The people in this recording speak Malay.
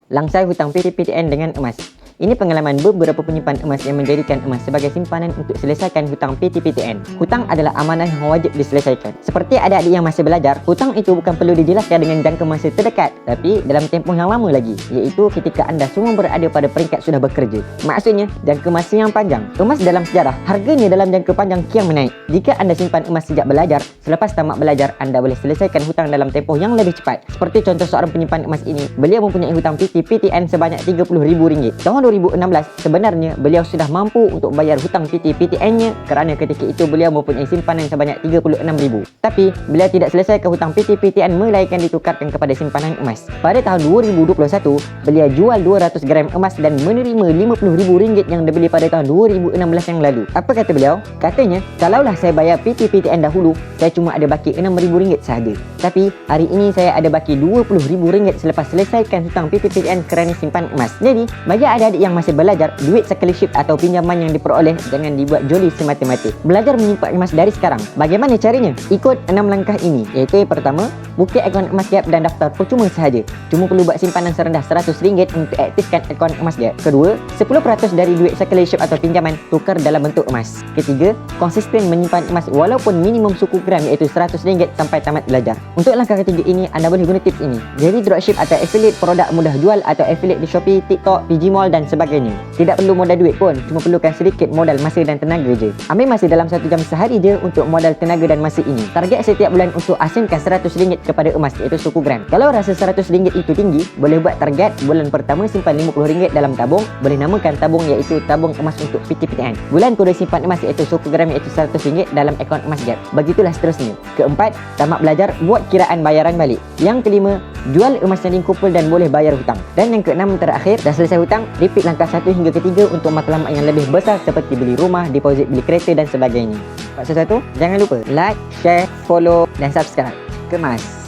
Langsai hutang PT-PTN dengan emas. Ini pengalaman beberapa penyimpan emas yang menjadikan emas sebagai simpanan untuk selesaikan hutang PT-PTN. Hutang adalah amanah yang wajib diselesaikan. Seperti adik-adik yang masih belajar, hutang itu bukan perlu dijelaskan dengan jangka masa terdekat, tapi dalam tempoh yang lama lagi, iaitu ketika anda semua berada pada peringkat sudah bekerja. Maksudnya, jangka masa yang panjang. Emas dalam sejarah, harganya dalam jangka panjang kian menaik. Jika anda simpan emas sejak belajar, selepas tamat belajar, anda boleh selesaikan hutang dalam tempoh yang lebih cepat. Seperti contoh seorang penyimpan emas ini, beliau mempunyai hutang PT-PTN sebanyak RM30,000. Tahun 2016, sebenarnya beliau sudah mampu untuk bayar hutang PT-PTN-nya kerana ketika itu beliau mempunyai simpanan sebanyak RM36,000. Tapi, beliau tidak selesaikan hutang PT-PTN melainkan ditukarkan kepada simpanan emas. Pada tahun 2021, beliau jual 200 gram emas dan menerima RM50,000 yang dibeli pada tahun 2016 yang lalu. Apa kata beliau? Katanya, kalaulah saya bayar PT-PTN dahulu, saya cuma ada baki RM6,000 sahaja. Tapi, hari ini saya ada baki RM20,000 selepas selesaikan hutang PT-PTN kerana simpan emas. Jadi, bagi adik-adik yang masih belajar, duit scholarship atau pinjaman yang diperoleh jangan dibuat joli semata-mata. Belajar menyimpan emas dari sekarang. Bagaimana caranya? Ikut 6 langkah ini, iaitu yang pertama, buka akaun emas Gap dan daftar percuma sahaja. Cuma perlu buat simpanan serendah RM100 untuk aktifkan akaun emas Gap. Kedua, 10% dari duit scholarship atau pinjaman tukar dalam bentuk emas. Ketiga, konsisten menyimpan emas walaupun minimum suku gram iaitu RM100 sampai tamat belajar. Untuk langkah ketiga ini, anda boleh guna tips ini. Jadi dropship atau affiliate produk mudah jual atau affiliate di Shopee, TikTok, PG Mall dan sebagainya. Tidak perlu modal duit pun, cuma perlukan sedikit modal masa dan tenaga je. Ambil masa dalam 1 jam sehari je untuk modal tenaga dan masa ini. Target setiap bulan untuk asingkan RM100 kepada emas iaitu suku gram. Kalau rasa RM100 itu tinggi, boleh buat target bulan pertama simpan RM50 dalam tabung. Boleh namakan tabung iaitu tabung emas untuk PT-PTN. Bulan kedua simpan emas iaitu suku gram iaitu RM100 dalam akaun emas Gap. Begitulah seterusnya. Keempat, tamat belajar, buat kiraan bayaran balik. Yang kelima, jual emas yang dikumpul dan boleh bayar hutang. Dan yang keenam terakhir, dah selesai hutang, repeat langkah 1 hingga ketiga untuk matlamat yang lebih besar seperti beli rumah, deposit beli kereta dan sebagainya. Part 1, jangan lupa like, share, follow dan subscribe. Kemas.